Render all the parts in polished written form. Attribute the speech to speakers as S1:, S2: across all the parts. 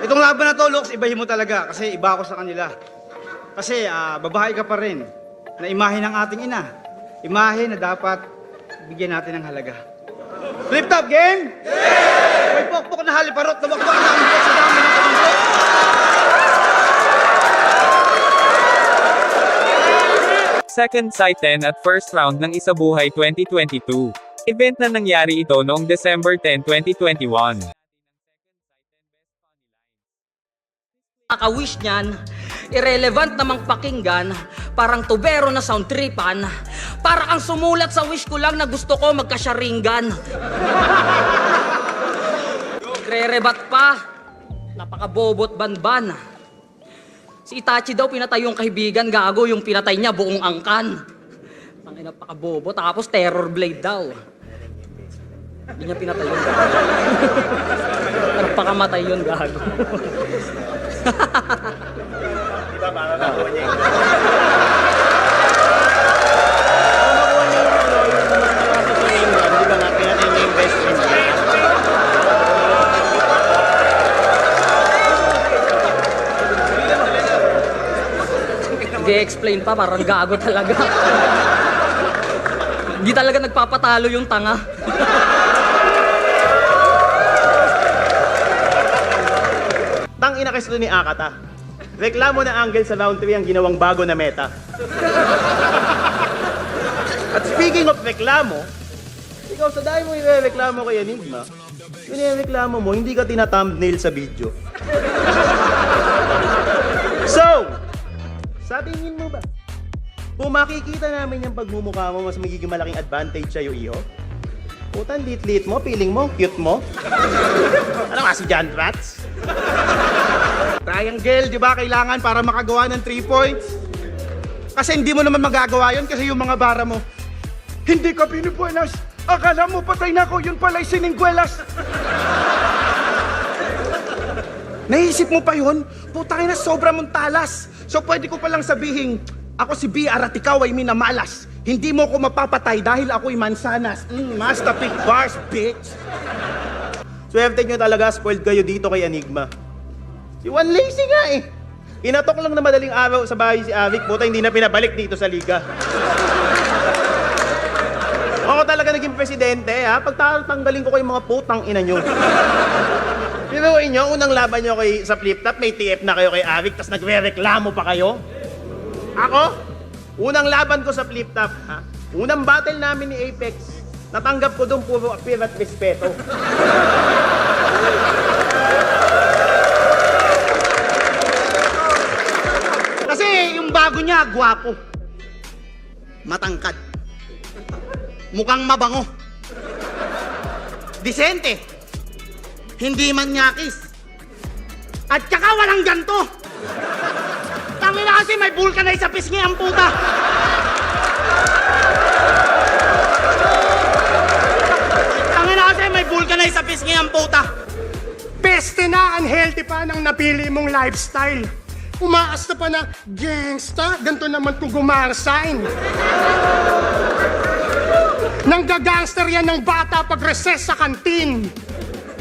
S1: Itong laban na to, Lux, ibahin mo talaga kasi iba ako sa kanila. Kasi babae ka pa rin na imahe ng ating ina. Imahe na dapat bigyan natin ng halaga. Flip top game? Yeah! May pokpok na haliparot na wakbak na ang sa dami ng pamangkot.
S2: Second Sight 10 at first round ng Isabuhay 2022. Event na nangyari ito noong December 10, 2021.
S3: Kaka-wish niyan, irrelevant namang pakinggan, parang tubero na sound tripan, para kang sumulat sa wish ko lang na gusto ko magkasyaringan. Nagre-rebat pa, napakabobot banban. Si Itachi daw pinatay yung kaibigan, gago yung pinatay niya buong angkan. Ang napakabobo, tapos terror blade daw. Hindi niya pinatay yun. Napakamatay yun, gago.
S4: Diba para nakuha niya yung di ba nga pinatay niya yung best friend niya?
S3: Nag-explain pa, parang gago talaga. Hindi talaga nagpapatalo yung tanga.
S4: Tang inakisto ni Akata. Reklamo na angle sa round 3 ang ginawang bago na meta. At speaking of reklamo, ikaw sa dahil mo i-reklamo kay Enigma, yun i-reklamo mo, hindi ka tina-thumbnail sa video. So, sa tingin mo ba, kung makikita namin yung pagmumukha mo, mas magiging malaking advantage sa'yo, iho? Putan, lit-lit mo, feeling mo, cute mo? Ano nga si John Prats?
S1: Triangle, di ba? Kailangan para makagawa ng 3 points. Kasi hindi mo naman magagawa yun kasi yung mga bara mo. Hindi ka pinipuelas. Akala mo patay na ako, yun pala'y siningguelas. Naisip mo pa yun? Putang ina, sobra mong talas. So pwede ko palang sabihin, ako si BR at ikaw ay minamalas. Hindi mo ko mapapatay dahil ako'y mansanas. Master pick bars, bitch.
S4: Swerte nyo talaga, spoiled kayo dito kay Enigma. Si Juan lazy nga eh. Inatok lang na madaling araw sa bahay si Avic, puta hindi na pinabalik dito sa liga. Ako talaga naging presidente ha, pagtatanggalin ko kayong mga putang ina nyo. Pinuhin nyo, unang laban nyo kay, sa flip top, may TF na kayo kay Avic, tas nagre-reklamo pa kayo. Ako, unang laban ko sa flip top, ha? Unang battle namin ni Apex, natanggap ko doon puro appear at respeto.
S1: Kasi yung bago niya, gwapo. Matangkad. Mukhang mabango. Disente. Hindi manyakis. At saka walang ganto. Tangin na kasi may vulcanize sa pisngi ang puta. Tangin na kasi may vulcanize sa pisngi ang puta.
S5: Peste na, unhealthy pa ng napili mong lifestyle. Umaas na pa na, gangsta, ganito naman kung gumarsign. Nanggagangster yan ng bata pag recess sa kantin.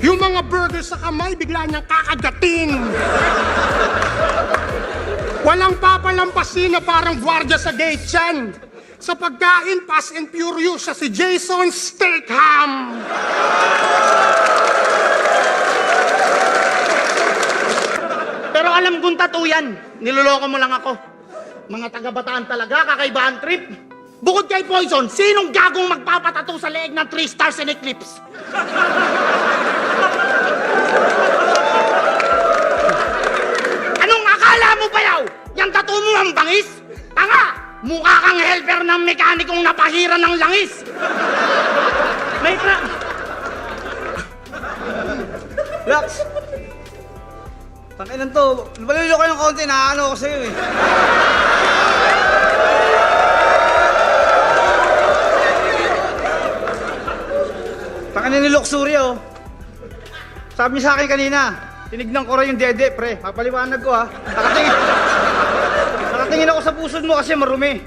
S5: Yung mga burger sa kamay, bigla niyang kakagatin. Walang papalampasin na parang gwardiya sa gate yan. Sa pagkain, Fast and Furious siya si Jason Statham.
S1: Pero alam kong tattoo yan. Niloloko mo lang ako. Mga taga-Bataan talaga, kakaibahan trip. Bukod kay Poison, sinong gagong magpapatato sa leeg ng 3 stars and eclipse? Anong akala mo ba yaw? Yang tattoo mo ang bangis? Tanga! Mukha kang helper ng mekanikong napahiran ng langis. May Lax! Takinan to, maluloko yung konti, naano ko sa'yo eh. Takinan ni Luxury oh. Sabi niya sa akin kanina, tinignan ko rin yung dede, pre. Papaliwanag ko ha. Nakatingin ako sa pusod mo kasi marumi.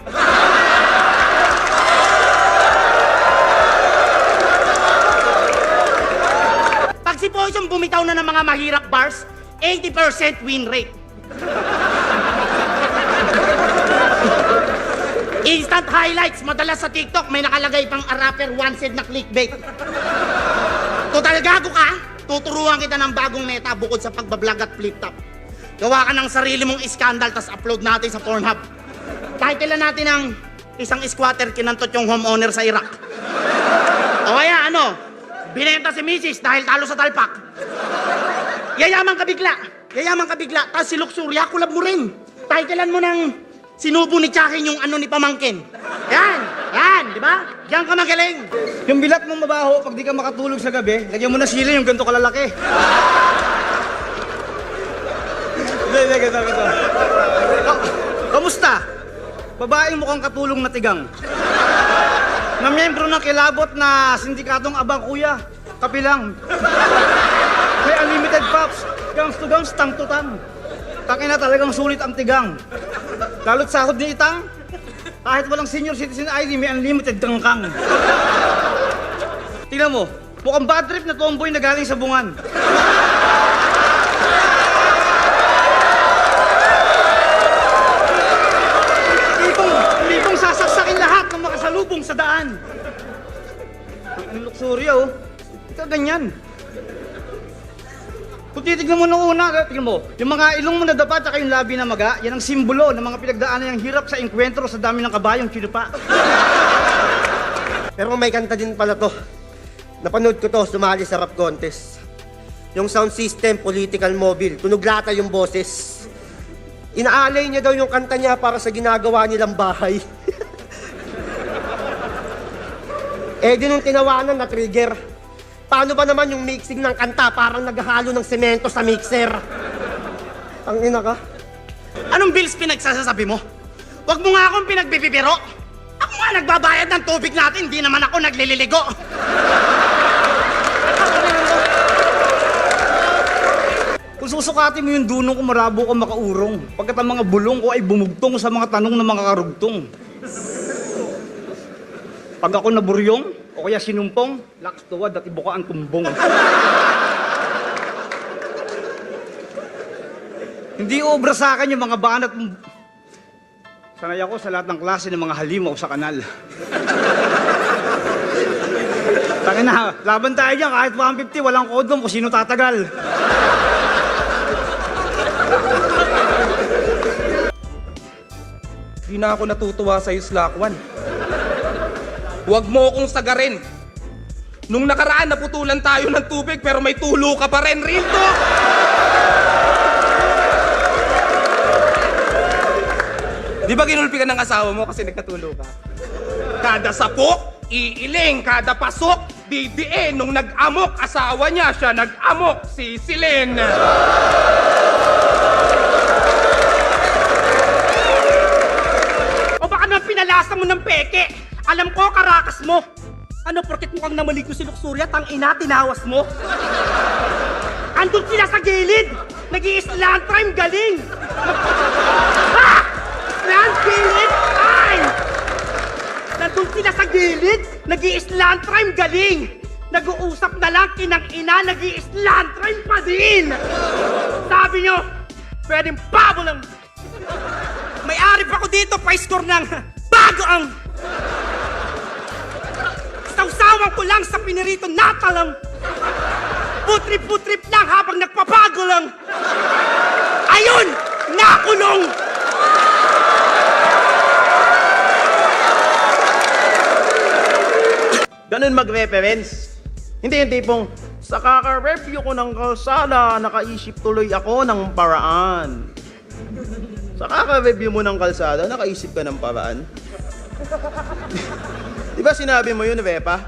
S1: Pag si Poison bumitaw na ng mga mahirap bars,
S4: 80% win rate. Instant highlights, madalas sa TikTok may nakalagay pang rapper wanted na clickbait. Total gago ka, tuturuan kita ng bagong meta bukod sa pagbablog at flip top. Gawa ka ng sarili mong iskandal tas upload natin sa Pornhub. Title natin ng isang squatter kinantot yung homeowner sa Iraq. O kaya ano, binenta si Mrs. dahil talo sa talpak. Yayaman ka bigla, tapos si Luxuria, kulab mo rin. Titlean mo ng sinubo ni Chakin yung ano ni Pamangkin. Yan, di ba? Diyan ka magaling.
S1: Yung bilat mong mabaho, pag di ka makatulog sa gabi, lagyan mo na sili yung ganito kalalaki. Hindi, ganito. Kamusta? Babaeng mukhang katulong na tigang. Na miyembro ng kilabot na sindikatong Abang Kuya. Kapilang. May unlimited pops. Gangs to gangs, tang to tang. Takina talagang sulit ang tigang. Lalo't sahod ni Itang, kahit walang senior citizen ID, may unlimited tangkang. Tingnan mo, mukhang bad trip na tomboy na galing sa bungan. Tipong sasaksakin lahat ng makasalubong sa daan. Ang luksurya, oh. Ika ganyan. Kung titignan mo nung una, tignan mo, yung mga ilong mo na dapat at yung labi na maga, yan ang simbolo ng mga pinagdaanan ng hirap sa enkwentro sa dami ng kabayong chinupa.
S6: Pero may kanta din pala to. Napanood ko to, sumali sa rap contest. Yung sound system, political mobile, tunog lata yung boses. Inaalay niya daw yung kanta niya para sa ginagawa nilang bahay. Di nung tinawanan na trigger. Paano ba naman yung mixing ng kanta parang naghahalo ng semento sa mixer? Ang ina ka.
S4: Anong bills pinagsasasabi mo? Huwag mo nga akong pinagbibibiro. Ako nga nagbabayad ng tubig natin, di naman ako naglililigo.
S1: Kung susukatin mo yung dunong ko, marabo ka makaurong. Pagkat ang mga bulong ko ay bumugtong sa mga tanong ng mga karugtong. Pag ako naburyong, o kaya sinumpong, laks tuwad at ibuka ang tumbong. Hindi obra sa akin yung mga banat. Sanay ako sa lahat ng klase ng mga halimaw sa kanal. Takin na, laban tayo dyan, kahit 150, walang kodom kung sino tatagal.
S7: Di na ako natutuwa sa'yo, Slakwan. Huwag mo akong sagarin. Nung nakaraan, naputulan tayo ng tubig pero may tulo ka pa rin. Real talk! Di ba ginulpi ka ng asawa mo kasi nagkatulo ka? Kada sapok, iiling. Kada pasok, didiin. Nung nag-amok, asawa niya siya nag-amok, si Silen.
S4: O baka nang pinalasa mo ng peke. Alam ko, karakas mo. Ano, porket mukhang namaligo si Luxuria, tangina, tinawas mo? Andun sila sa gilid! Nag-i-slant rhyme, galing! Ha! Slant gilid, time! Nandun sila sa gilid, nag-i-slant rhyme, galing! Nag-uusap na lang, kinang-ina, nag-i-slant rhyme pa din! Sabi nyo, pwedeng babo lang. May arif ako dito, pa-score ng bago ang... Sausawan ko lang sa pinirito nata lang. Putrip-putrip lang habang nagpapago lang. Ayun! Nakulong!
S8: Ganun mag-reference. Hindi yung tipong, sa kaka-review ko ng kalsada, nakaisip tuloy ako ng paraan. Sa kaka-review mo ng kalsada, nakaisip ka ng paraan. Di ba sinabi mo yun, Vepa?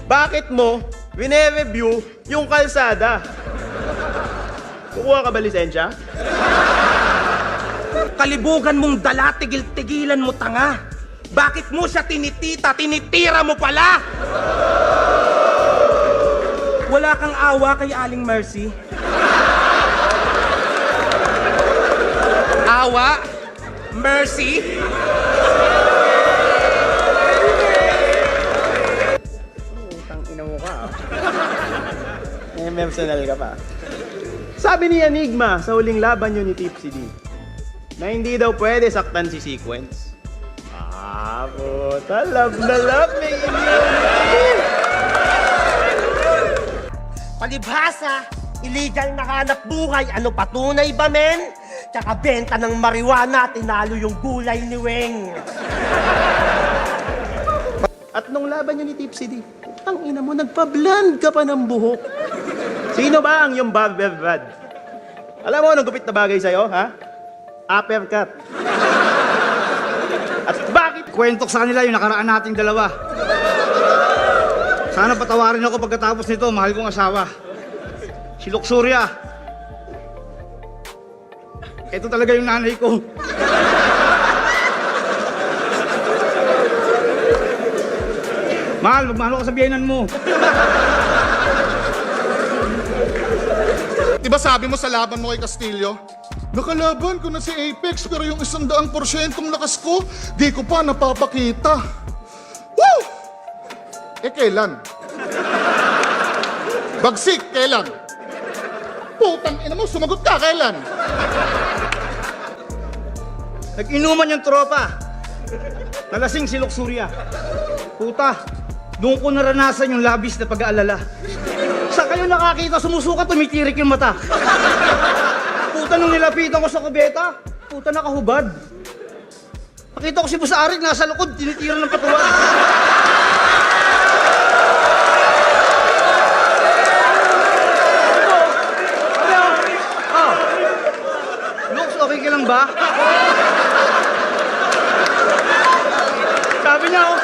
S8: Bakit mo review yung kalsada? Kukuha ka ba lisensya?
S7: Kalibugan mong dala, tigil-tigilan mo tanga. Bakit mo siya tinitira mo pala? Wala kang awa kay Aling Mercy? Awa? Mercy?
S8: Utang ina mo ka. May personal ka pa. Sabi ni Enigma sa huling laban nyo ni Tipsy D, na hindi daw pwede saktan si Sequence. Puta, love na love, may immunity!
S6: Palibhasa, illegal na hanap buhay. Ano patunay ba, men? Tsaka benta ng marijuana, tinalo yung gulay ni Weng.
S8: At nung laban nyo ni Tipsy D, ang ina mo, nagpa-blonde ka pa ng buhok. Sino ba ang yung bad? Alam mo, anong gupit na bagay sa'yo, ha? Uppercut. At bakit?
S1: Kwentok sa kanila yung nakaraan nating dalawa. Sana patawarin ako pagkatapos nito, mahal kong asawa. Si Luxuria. Ito talaga yung nanay ko. Mahal, magmahal ako sa biyenan mo.
S5: Diba sabi mo sa laban mo kay Castillo? Nakalaban ko na si Apex pero yung 100% lakas ko, di ko pa napapakita. Woo! Eh kailan? Bagsik, kailan? Putang ina mo, sumagot ka, kailan?
S1: Nag-inuman yung tropa. Nalasing si Luxuria. Puta, doon ko naranasan yung labis na pag-aalala. Sa kayo nakakita, sumusuka, tumitirik yung mata. Puta, nung nilapitan ko sa kubeta, puta, nakahubad. Nakita ko si Boss Arik, nasa likod, tinitira ng patuwa. Lux, okay ka lang ba? Sabi niya, oh.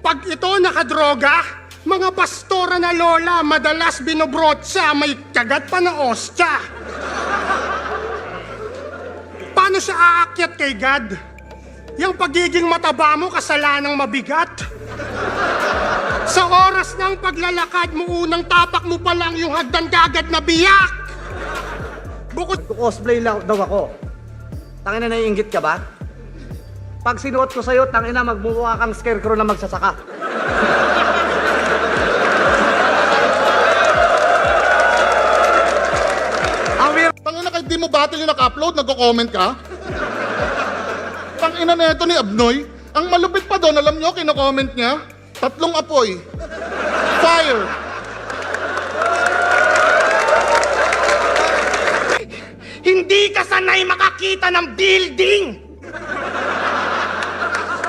S5: Pag ito nakadroga, mga pastora na lola madalas binobrotsa, may kagat pa na ostya. Paano siya aakyat kay God? Yung pagiging mataba mo, kasalanang mabigat. Sa oras ng paglalakad mo, unang tapak mo pa lang yung hagdan kagad na biyak. Bukod
S9: Cosplay lang daw ako. Tangina, naiinggit ka ba? Pag sinuot ko sa'yo, tangina, magmumukha kang scarecrow na magsasaka.
S5: Tangina, kahit di mo battle yung naka-upload, nagko-comment ka? Tangina na ito ni Abnoy. Ang malupit pa doon, alam nyo, kino-comment niya? 3 apoy. Fire.
S6: Hindi ka sanay makakita ng building!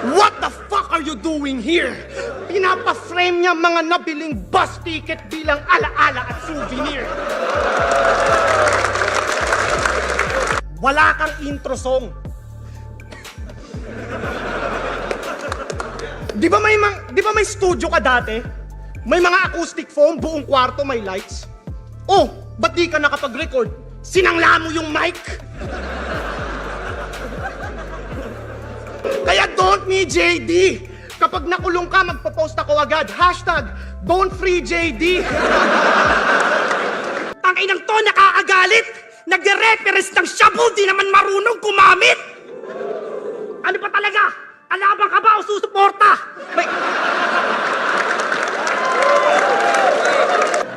S6: What the fuck are you doing here? Pinapa-frame niya mga nabiling bus ticket bilang alaala at souvenir. Wala kang intro song. Di ba may studio ka dati? May mga acoustic foam, buong kwarto may lights. Oh, ba't di ka nakapag-record? Sinangla mo yung mic? Kaya don't me JD. Kapag nakulong ka, magpo-post ako agad. Hashtag, don't free JD. Tanginang to, nakakagalit. Nagre-reference ng shabu, di naman marunong kumamit. Ano pa talaga? Kalaban ka ba o susuporta?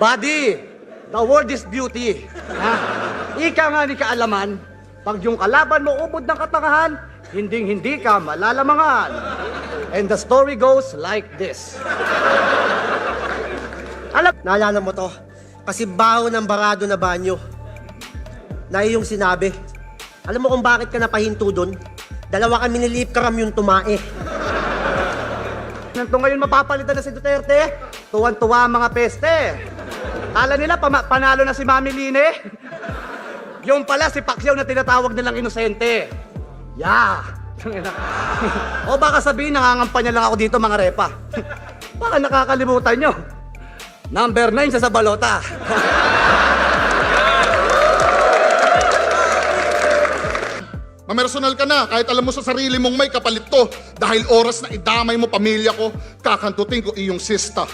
S9: Buddy, the world is beauty. Ha? Ika nga ni kaalaman, pag yung kalaban mo ubod ng katangahan, hinding-hindi ka malalamangan. And the story goes like this.
S6: Naalala mo to? Kasi baho ng barado na banyo. Na iyong sinabi. Alam mo kung bakit ka napahinto doon? Dalawa kami ni Lip Karam yung tumae.
S9: Nanto ngayon mapapalitan na si Duterte. Tuwan-tuwa ang mga peste. Kala nila panalo na si Mami Line. Yung pala si Pacquiao na tinatawag nilang inosente. Yeah. O baka sabihin nangangampanya lang ako dito mga repa. Baka nakakalimutan nyo. Number 9 sa balota.
S5: Mamersonal ka na, kahit alam mo sa sarili mong may kapalit to. Dahil oras na idamay mo pamilya ko, kakantutin ko iyong sista.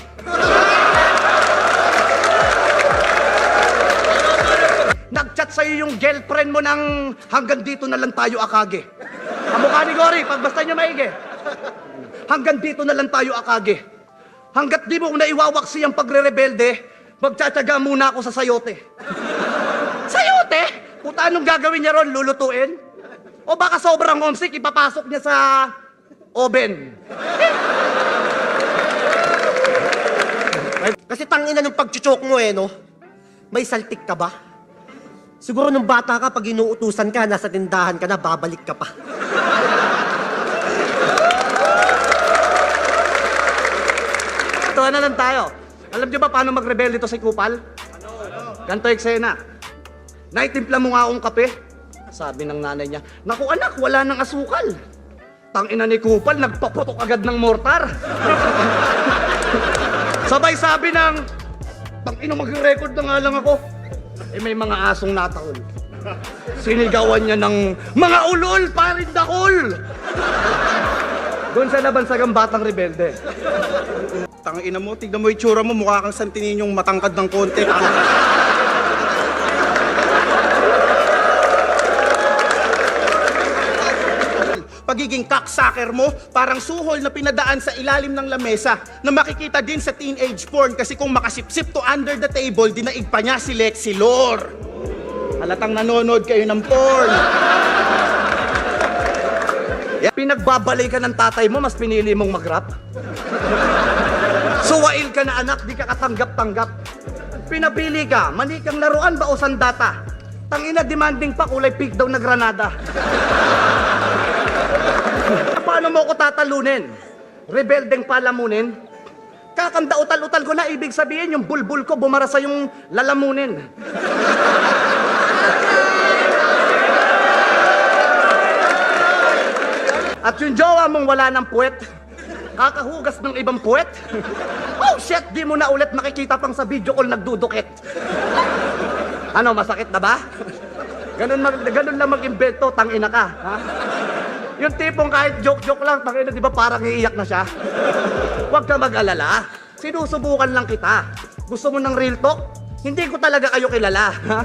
S9: Nag-chat sa'yo yung girlfriend mo ng hanggang dito na lang tayo akage. Kamukha ni Gory, pagbasta nyo maigi. Hanggang dito na lang tayo, Akage. Hanggat di mo naiwawaksi ang pagre-rebelde, magtsatsaga muna ako sa sayote. Sayote? Puta, anong gagawin niya ron? Lulutuin? O baka sobrang homesick, ipapasok niya sa oven?
S6: Kasi tangina ng pagchuchok mo no? May saltik ka ba? Siguro nung bata ka, pag inuutusan ka, nasa tindahan ka na, babalik ka pa.
S9: Ito na lang tayo. Alam niyo ba paano magrebelde to si Kupal? Ganto eksena. Naitimpla mo nga akong kape. Sabi ng nanay niya, naku anak, wala nang asukal. Tangina ni Kupal, nagpaputok agad ng mortar. Sabay sabi ng, tangina magre-record na nga lang ako. Eh may mga asong nataol. Sinigawan niya ng mga ulol, parin dakol. Doon sa nabansagang batang rebelde.
S8: Tangina mo, tignan mo itsura mo, mukha kang Santininyong matangkad ng konti. Pagiging cocksucker mo, parang suhol na pinadaan sa ilalim ng lamesa na makikita din sa teenage porn kasi kung makasipsip to under the table, dinaig pa niya si Lexi Lore. Halatang nanonood kayo ng porn.
S9: Pinagbabalay ka ng tatay mo, mas pinili mong mag-rap? Suwail ka na anak, di ka katanggap-tanggap. Pinapili ka, manikang laruan ba o sandata? Tangina, demanding pa, kulay pink daw na granada. Paano mo ko tatalunin? Rebeldeng palamunin? Kakanda utal-utal ko na, ibig sabihin yung bulbul ko bumarasa yung lalamunin. At yung jowa mong wala ng puwet, kakahugas ng ibang puwet. Oh shit, di mo na ulit makikita pang sa video call nagdudukit. Ano, masakit na ba? Ganun lang mag-imbento, tangina ka. Ha? Yung tipong kahit joke-joke lang, tangina, di ba parang iiyak na siya? Huwag ka mag-alala. Sinusubukan lang kita. Gusto mo ng real talk? Hindi ko talaga kayo kilala. Ha?